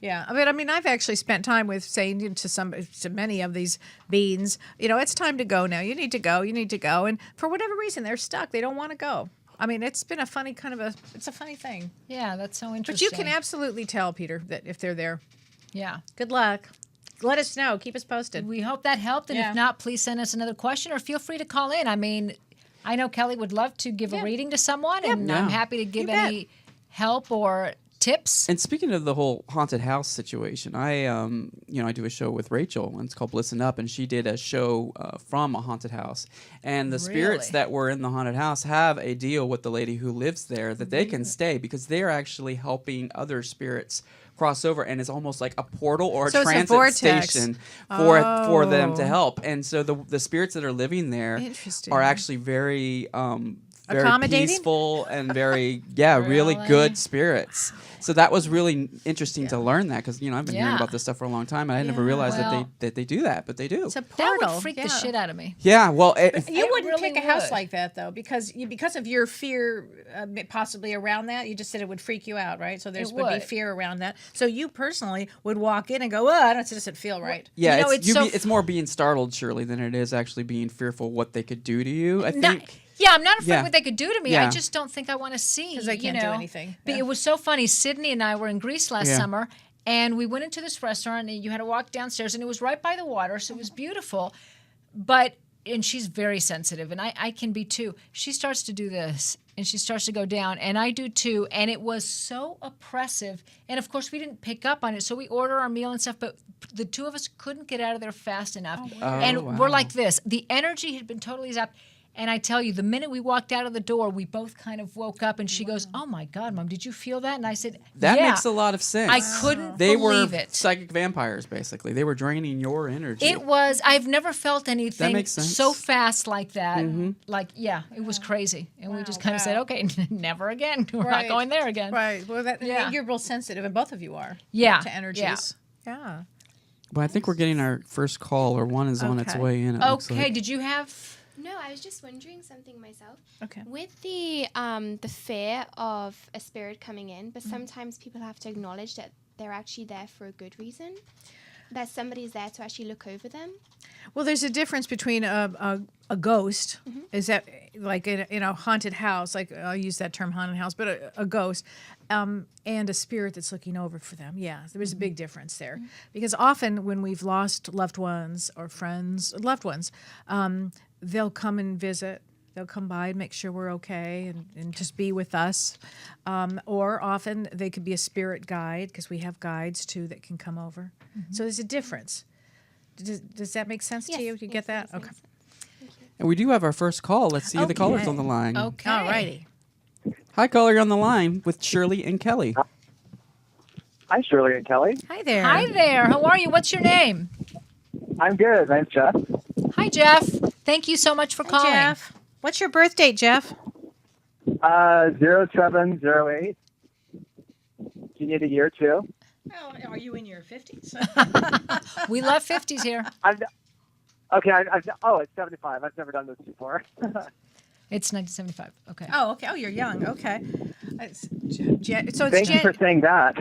Yeah, I mean, I've actually spent time with saying to many of these beings, it's time to go now. You need to go. You need to go. And for whatever reason, they're stuck. They don't want to go. I mean, it's been a funny it's a funny thing.
Yeah, that's so
But
interesting.
you can absolutely tell, Peter, that if they're there.
Yeah.
Good luck. Let us know. Keep us posted.
We hope that helped. And
Yeah.
if not, please send us another question or feel free to call in. I mean, I know Kelly would love to give a reading to someone, and I'm
Yeah.
happy to give
You bet.
any help or tips.
And speaking of the whole haunted house situation, I do a show with Rachel, and it's called Listen Up, and she did a show from a haunted house. And the spirits
Really?
that were in the haunted house have a deal with the lady who lives there that they can stay because they're actually helping other spirits cross over, and it's almost like a portal or a
So it's a
transit
vortex.
station for them to
Oh.
help. And so the spirits that are living there
Interesting.
are actually very very
Accommodating?
peaceful and very really
Really?
good spirits. So that was really interesting to learn that because I've been hearing
Yeah.
about this stuff for a long time and I never realized
Well-
that they do that, but they do.
It's a
That
portal.
would freak the
yeah.
shit out of me.
Yeah, well,
You
It
wouldn't
really
pick a house
would.
like that though, because of your fear, possibly around that. You just said it would freak you out, right? So there
It
would be
would.
fear around that. So you personally would walk in and go, "Oh, it doesn't feel right."
yeah,
You know,
it's
it's
more being startled, Shirley, than it is actually being fearful what they could do to you. I
Not-
think.
yeah, I'm not afraid
Yeah.
what they could do to me.
Yeah.
I just don't think I want to see.
'Cause they can't do anything.
But
Yeah.
it was so funny. Sydney and I were in Greece last
Yeah.
summer, and we went into this restaurant, and you had to walk downstairs, and it was right by the water, so it was beautiful. And she's very sensitive, and I can be too. She starts to do this, and she starts to go down, and I do too. And it was so oppressive. And of course, we didn't pick up on it, so we order our meal and stuff, but the two of us couldn't get out of there fast enough. And we're
wow.
like this. The energy had been totally zapped. And I tell you, the minute we walked out of the door, we both kind of woke up, and she goes, "Oh my God, Mom, did you feel that?" And I said,
That
"Yeah."
makes a lot of sense.
I couldn't
They were
believe it.
psychic vampires, basically. They were draining your energy.
It was. I've never felt anything
makes sense.
so fast like that. It was crazy, and we just kind of said, "Okay, never again. We're
Right.
not going there again."
Right. Well,
Yeah.
you're real sensitive, and both of you are.
Yeah.
To energies. Yeah.
Well, I think we're getting our first call, or one is on its
Okay.
way in. It looks
Okay.
like.
Did you have?
No, I was just wondering something myself.
Okay.
With the fear of a spirit coming in, but sometimes people have to acknowledge that they're actually there for a good reason. That somebody's there to actually look over them.
Well, there's a difference between a ghost, is that like in a haunted house, like I'll use that term haunted house, but a ghost, and a spirit that's looking over for them. Yeah, there is a big difference there. Because often when we've lost loved ones or friends, loved ones, they'll come and visit. They'll come by and make sure we're okay and just be with us. Or often they could be a spirit guide, because we have guides too that can come over. So there's a difference. Does that make sense to you? You get that?
makes
Okay.
sense.
And we do have our first call. Let's see who the caller's on the line.
Okay.
All righty.
Hi, caller, you're on the line with Shirley and Kelly.
Hi, Shirley and Kelly.
Hi there.
Hi there. How are you? What's your name?
I'm good. My name's Jeff.
Hi, Jeff. Thank you so much for
Hi,
calling.
Jeff. What's your birth date, Jeff?
0708. Do you need a year too?
Oh, you in your 50s?
We love 50s here.
Okay, it's 75. I've never done this before.
It's 1975. Okay.
Oh, okay. Oh, you're young. Okay. So it's
Thank you for saying that.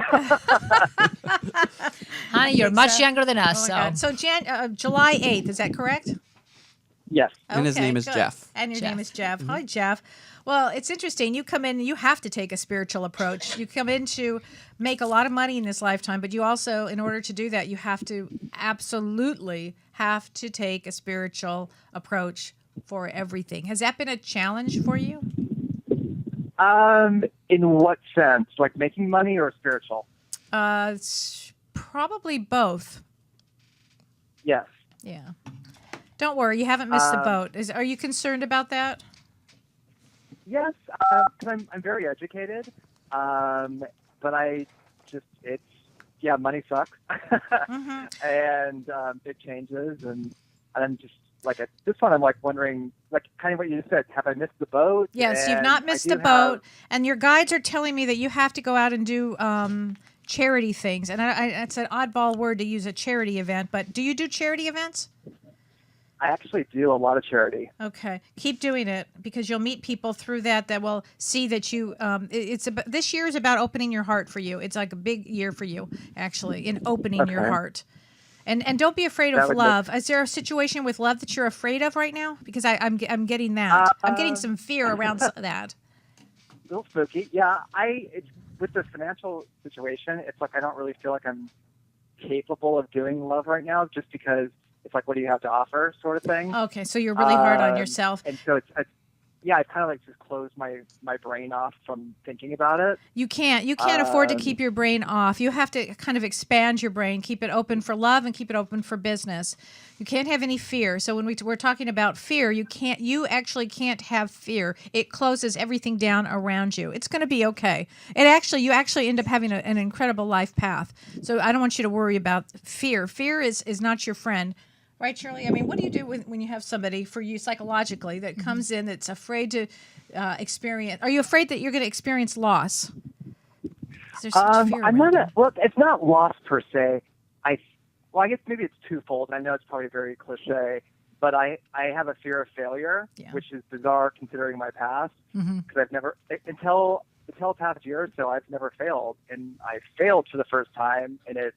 Honey, you're much younger than
Oh
us.
my God. So July 8th, is that correct?
Yes.
And his name is
good.
Jeff.
And your
Jeff.
name is Jeff. Hi, Jeff. Well, it's interesting. You come in, you have to take a spiritual approach. You come in to make a lot of money in this lifetime, but you also, in order to do that, you have to absolutely have to take a spiritual approach for everything. Has that been a challenge for you?
In what sense? Like making money or spiritual?
It's probably both.
Yes.
Yeah. Don't worry, you haven't missed the boat. Are you concerned about that?
Yes, because I'm very educated, but money sucks, and it changes, and I'm just like at this one, I'm like wondering, like kind of what you just said. Have I missed the boat?
Yes, you've
And
not missed
I
the
do
boat, and your guides are telling me that you have to go out and do charity things. And it's an oddball word to use a charity event, but do you do charity events?
I actually do a lot of charity.
Okay, keep doing it because you'll meet people through that will see that you. This year is about opening your heart for you. It's like a big year for you, actually, in opening your heart. And don't be afraid of love. Is there a situation with love that you're afraid of right now? Because I'm getting that. I'm getting some fear around that.
A little spooky. Yeah, with the financial situation, it's like I don't really feel like I'm capable of doing love right now, just because. It's like, what do you have to offer, sort of thing.
Okay, so you're really hard on yourself.
And so I kind of like just close my brain off from thinking about it.
You can't afford to keep your brain off. You have to kind of expand your brain, keep it open for love and keep it open for business. You can't have any fear. So when we're talking about fear, you actually can't have fear. It closes everything down around you. It's going to be okay. You actually end up having an incredible life path. So I don't want you to worry about fear. Fear is not your friend. Right, Shirley? I mean, what do you do when you have somebody for you psychologically that comes in that's afraid to experience? Are you afraid that you're going to experience loss? Is there such fear around it?
Well, it's not loss per se. I guess maybe it's twofold. I know it's probably very cliche, but I have a fear of failure, which is bizarre considering my past, because I've never, until the past year or so, I've never failed. And I failed for the first time, and it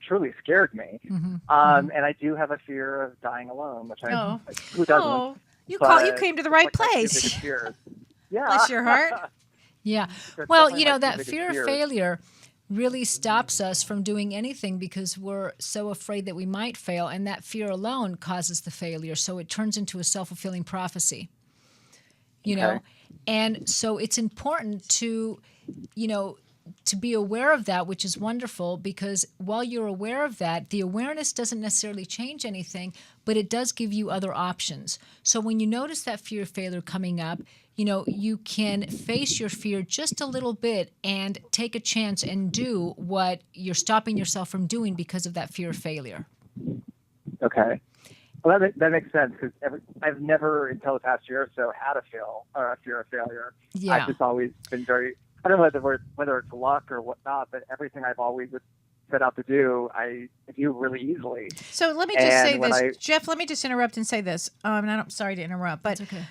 truly scared me. And I do have a fear of dying alone, which who doesn't?
Oh, you came to the right place.
Yeah.
Bless your heart.
Yeah.
That's
Well,
definitely my
that
biggest
fear of
fear.
failure really stops us from doing anything because we're so afraid that we might fail, and that fear alone causes the failure. So it turns into a self-fulfilling prophecy. You know, and so it's important to be aware of that, which is wonderful, because while you're aware of that, the awareness doesn't necessarily change anything, but it does give you other options. So when you notice that fear of failure coming up, you can face your fear just a little bit and take a chance and do what you're stopping yourself from doing because of that fear of failure.
Okay. Well, that makes sense, because I've never, until the past year or so, had a fear of failure.
Yeah.
I've just always been very, I don't know whether it's luck or whatnot, but everything I've always set out to do, I do really easily.
So let me just say this, Jeff. Let me just interrupt and say this. And I'm sorry to interrupt, but
That's okay.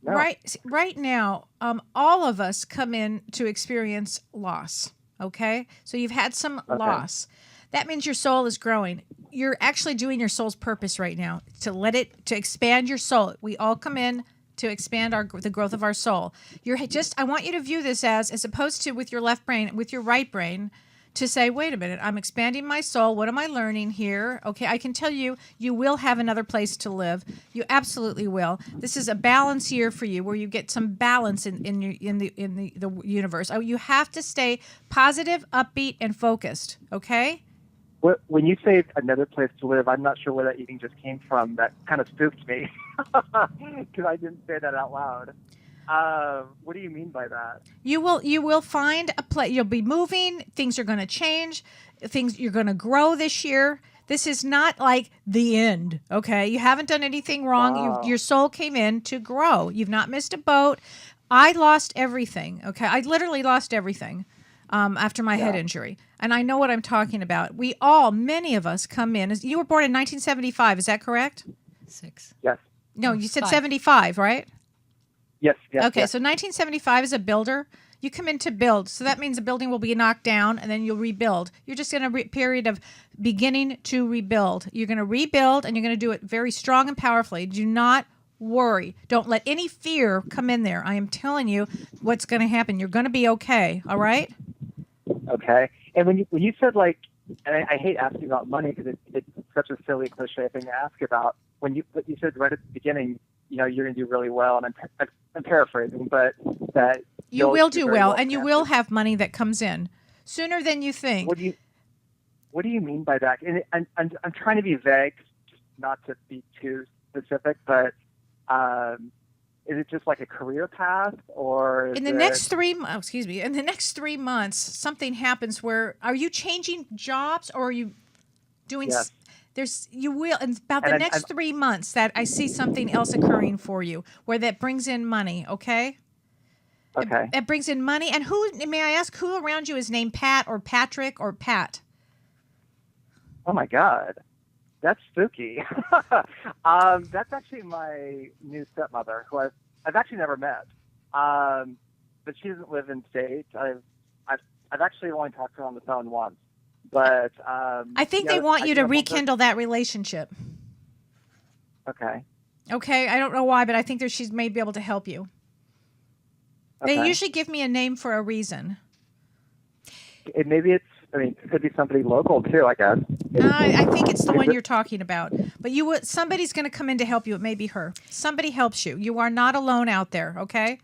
No.
right now, all of us come in to experience loss. Okay, so you've had some loss. That means your soul is growing. You're actually doing your soul's purpose right now to expand your soul. We all come in to expand the growth of our soul. I want you to view this as opposed to with your left brain, with your right brain, to say, wait a minute, I'm expanding my soul. What am I learning here? Okay, I can tell you will have another place to live. You absolutely will. This is a balance year for you, where you get some balance in the universe. You have to stay positive, upbeat, and focused. Okay.
When you say another place to live, I'm not sure where that even just came from. That kind of spooked me, because I didn't say that out loud. What do you mean by that? You
will find a place. You'll be moving. Things are going to change. You're going to grow this year. This is not like the end. Okay, you haven't done anything wrong.
Wow.
Your soul came in to grow. You've not missed a boat. I lost everything. Okay, I literally lost everything. after my head injury. And I know what I'm talking about. Many of us come in. You were born in 1975, is that correct?
6.
Yes.
No, you said
5.
75, right?
Yes. Yes.
Okay,
yes.
so 1975 is a builder. You come in to build, so that means the building will be knocked down, and then you'll rebuild. You're just in a period of beginning to rebuild. You're going to rebuild, and you're going to do it very strong and powerfully. Do not worry. Don't let any fear come in there. I am telling you what's going to happen. You're going to be okay, all right?
Okay. And when you said, like, and I hate asking about money because it's such a silly cliche thing to ask about. What you said right at the beginning, you're going to do really well, and I'm paraphrasing, but that
you will do
very
well, and you will
financially.
have money that comes in sooner than you think.
What do you mean by that? And I'm trying to be vague, just not to be too specific, but is it just like a career path, or
In the next 3 months, something happens where are you changing jobs or are you doing?
Yes.
You will in about the
And
next 3 months that I see something else occurring for you where that brings in money. Okay.
Okay.
It brings in money, and may I ask who around you is named Pat or Patrick or Pat?
Oh my God, that's spooky. That's actually my new stepmother, who I've actually never met, but she doesn't live in state. I've actually only talked to her on the phone once, but
I think they want you to rekindle that relationship.
Okay.
Okay, I don't know why, but I think she may be able to help you.
Okay.
They usually give me a name for a reason.
It could be somebody local too, I guess.
I think it's the one you're talking about. But somebody's going to come in to help you. It may be her. Somebody helps you. You are not alone out there, okay?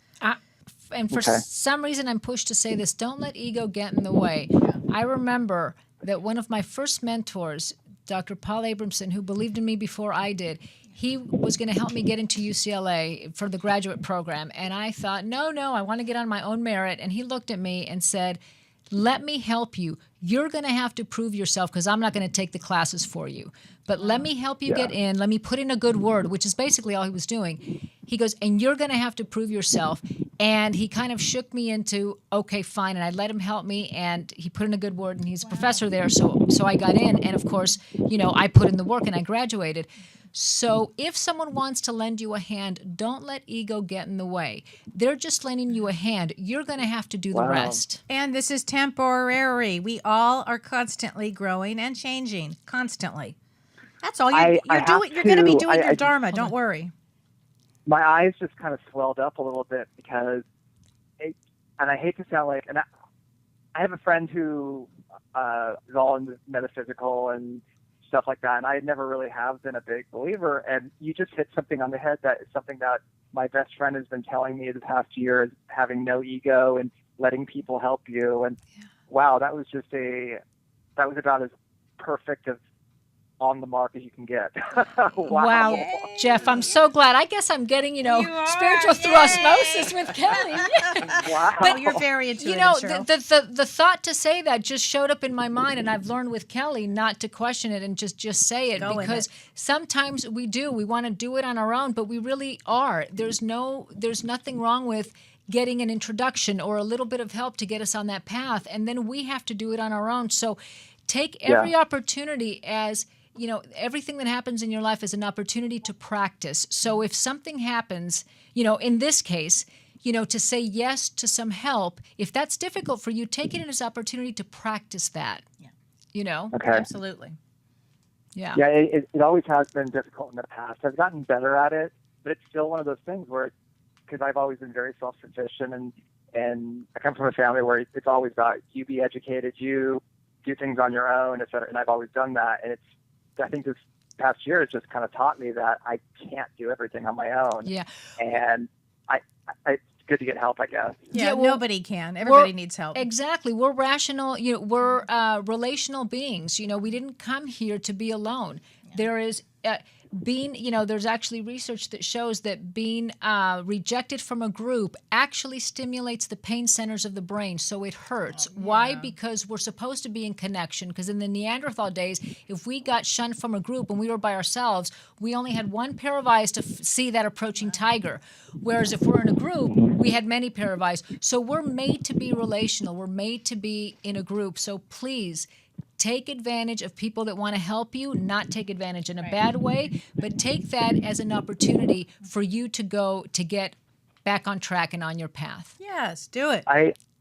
And for some reason, I'm pushed to say this. Don't let ego get in the way. I remember that one of my first mentors, Dr. Paul Abramson, who believed in me before I did, he was going to help me get into UCLA for the graduate program. And I thought, no, I want to get on my own merit. And he looked at me and said, let me help you. You're going to have to prove yourself because I'm not going to take the classes for you. But let me help you get in. Let me put in a good word, which is basically all he was doing. He goes, and you're going to have to prove yourself. And he kind of shook me into, okay, fine. And I let him help me. And he put in a good word. And he's a professor there. So I got in. And, of course, I put in the work and I graduated. So if someone wants to lend you a hand, don't let ego get in the way. They're just lending you a hand. You're going to have to do the rest.
And this is temporary. We all are constantly growing and changing. Constantly. That's all. You're going to be doing your dharma. Don't worry.
My eyes just kind of swelled up a little bit because, and I hate to sound like, and I have a friend who is all in the metaphysical and stuff like that, and I never really have been a big believer, and you just hit something on the head that is something that my best friend has been telling me the past year, is having no ego and letting people help you, and wow, that was about as perfect of on the mark as you can get.
Wow. Jeff, I'm so glad. I guess I'm getting, spiritual through osmosis with Kelly.
Wow.
But you're very intuitive,
the thought to say that just showed up in my mind, and I've learned with Kelly not to question it and just say it, because sometimes we want to do it on our own, but we really are. There's nothing wrong with getting an introduction or a little bit of help to get us on that path, and then we have to do it on our own. So take every opportunity as everything that happens in your life is an opportunity to practice. So if something happens, in this case, to say yes to some help, if that's difficult for you, take it as an opportunity to practice that. Yeah.
Okay.
Absolutely.
Yeah.
Yeah, it always has been difficult in the past. I've gotten better at it, but it's still one of those things where, because I've always been very self-sufficient, and I come from a family where it's always about you be educated, you do things on your own, et cetera, and I've always done that. And I think this past year has just kind of taught me that I can't do everything on my own. Yeah. And it's good to get help, I guess.
Yeah, nobody can. Everybody needs help.
Exactly. We're rational, we're relational beings. We didn't come here to be alone. There is being, there's actually research that shows that being rejected from a group actually stimulates the pain centers of the brain, so it hurts. Why? Because we're supposed to be in connection, because in the Neanderthal days, if we got shunned from a group and we were by ourselves, we only had one pair of eyes to see that approaching tiger. Whereas if we're in a group, we had many pair of eyes. So we're made to be relational. We're made to be in a group. So please, take advantage of people that want to help you, not take advantage in a bad way, but take that as an opportunity for you to get back on track and on your path.
Yes, do it.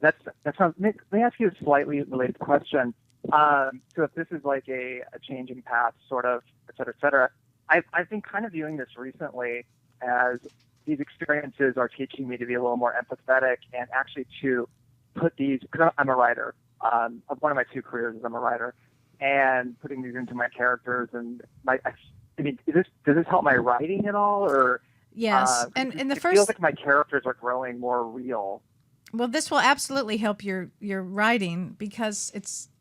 That sounds. Let me ask you a slightly related question. So if this is like a changing path, sort of, et cetera, I've been kind of viewing this recently as these experiences are teaching me to be a little more empathetic and actually to put these, because I'm a writer. One of my two careers is I'm a writer, and putting these into my characters and does this help my writing at all, or?
Yes, and the
it
first
feels like my characters are growing more real.
Well, this will absolutely help your writing, because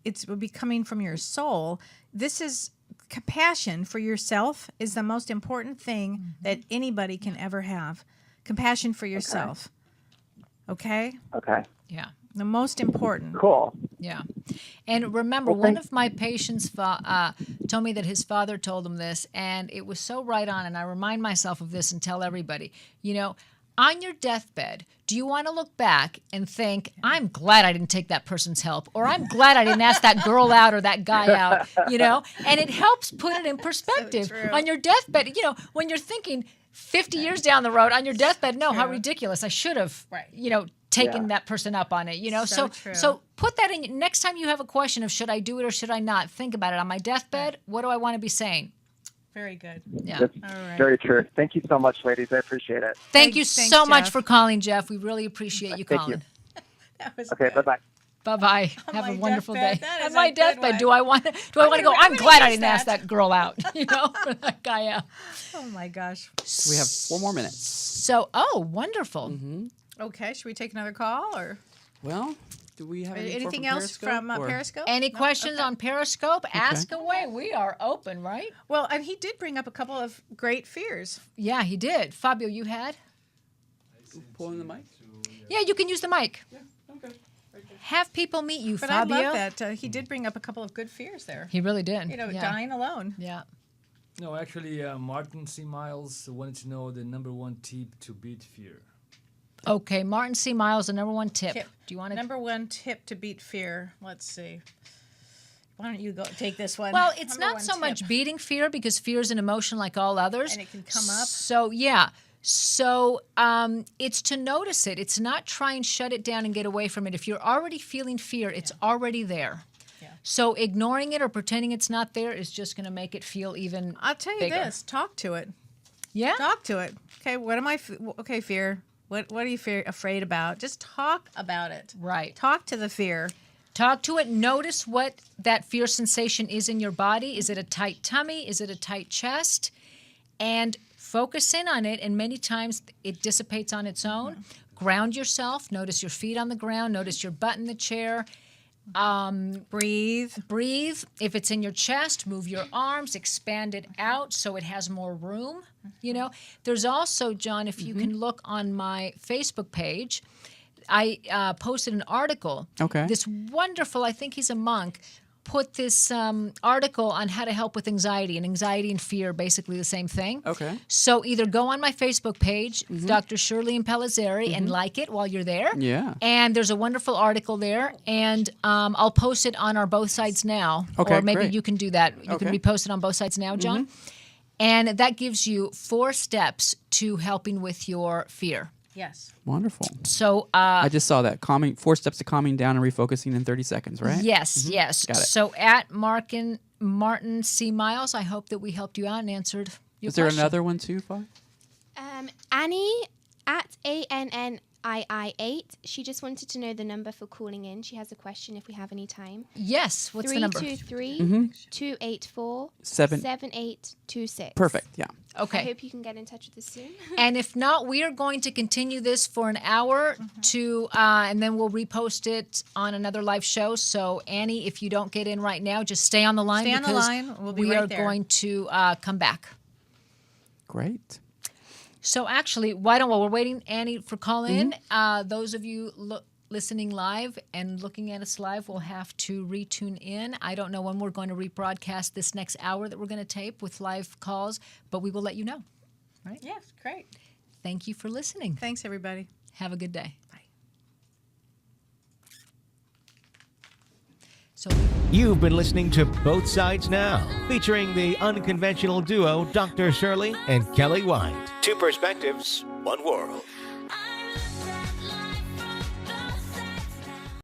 it will be coming from your soul. This is compassion for yourself is the most important thing that anybody can ever have. Compassion for yourself. Okay?
Okay.
Yeah.
The most important.
Cool.
Yeah. And remember, one of my patients told me that his father told him this, and it was so right on, and I remind myself of this and tell everybody, on your deathbed, do you want to look back and think, I'm glad I didn't take that person's help, or I'm glad I didn't ask that girl out or that guy out, And it helps put it in perspective.
So
on your deathbed, when you're thinking 50 years down the road on your deathbed, no, how ridiculous. I should have, taken that person up on it, So put that in. Next time you have a question of should I do it or should I not, think about it. On my deathbed, what do I want to be saying?
Very good.
Yeah.
That's
All right.
very true. Thank you so much, ladies. I appreciate it.
Thank you
Thanks,
so much
Jeff.
for calling, Jeff. We really appreciate you
Thank
calling.
you.
That was
Okay,
good.
bye-bye.
Bye-bye. Have
my
a wonderful
deathbed.
day.
That
At
is
my
a good
deathbed,
one.
do I want to go,
I'm
I'm glad I
gonna
didn't
use
ask that girl out, or that guy out.
Oh my gosh.
We have 4 more minutes.
So, wonderful.
Mm-hmm.
Okay, should we take another call, or
Well, do we have
anything else from Periscope?
Any
No?
questions
Okay.
on Periscope? Ask away. We are open, right?
Well, and he did bring up a couple of great fears.
Yeah, he did. Fabio, you had?
Pulling the mic?
Yeah, you can use the mic.
Yeah, okay.
Have people meet you,
But
Fabio.
I love that he did bring up a couple of good fears there.
He really did. Yeah.
Dying alone.
Yeah.
No, actually, Martin C. Miles wanted to know the number one tip to beat fear.
Okay, Martin C. Miles, the number one tip.
Tip.
Do you want to?
Number one tip to beat fear. Let's see. Why don't you go take this one?
Well, it's
Number
not
one
so
tip.
much beating fear, because fear is an emotion like all others.
And it can come up.
So, yeah. So it's to notice it. It's not try and shut it down and get away from it. If you're already feeling fear, it's already there.
Yeah.
So ignoring it or pretending it's not there is just going to make it feel even
I'll tell you
bigger.
this. Talk to it.
Yeah?
Talk to it. Okay, what am I? Okay, fear. What are you afraid about? Just talk about it.
Right.
Talk to the fear.
Talk to it. Notice what that fear sensation is in your body. Is it a tight tummy? Is it a tight chest? And focus in on it, and many times it dissipates on its own. Mm-hmm. Ground yourself. Notice your feet on the ground. Notice your butt in the chair.
Breathe.
Breathe. If it's in your chest, move your arms, expand it out so it has more room. There's also, John, if you can look on my Facebook page, I posted an article.
Okay.
This wonderful, I think he's a monk, put this article on how to help with anxiety, and anxiety and fear, basically the same thing.
Okay.
So either go on my Facebook page, Dr. Shirley and Pellizzeri, and like it while you're there.
Yeah.
And there's a wonderful article there, and I'll post it on our Both Sides Now.
Okay,
or maybe
great.
you can do that. You can
Okay.
repost it on Both Sides Now, John. And that gives you 4 steps to helping with your fear.
Yes.
Wonderful.
So
I just saw that. 4 steps to calming down and refocusing in 30 seconds, right?
yes, yes.
Got it.
So at Martin C. Miles, I hope that we helped you out and answered your
Is there
question.
another one too, Fi?
Annie at ANNIE II8. She just wanted to know the number for calling in. She has a question if we have any time.
Yes. What's the number?
323-284 7826.
Perfect. Yeah.
Okay.
I hope you can get in touch with us soon.
And if not, we are going to continue this for an hour and then we'll repost it on another live show. So Annie, if you don't get in right now, just stay on the line.
Stay on the line. We'll be right there.
We are going to come back.
Great.
So actually, while we're waiting, Annie, for call in, those of you listening live and looking at us live will have to retune in. I don't know when we're going to rebroadcast this next hour that we're going to tape with live calls, but we will let you know. Right?
Yes, great.
Thank you for listening.
Thanks, everybody.
Have a good day.
Bye.
So you've been listening to Both Sides Now, featuring the unconventional duo Dr. Shirley and Kellee White. Two perspectives, one world.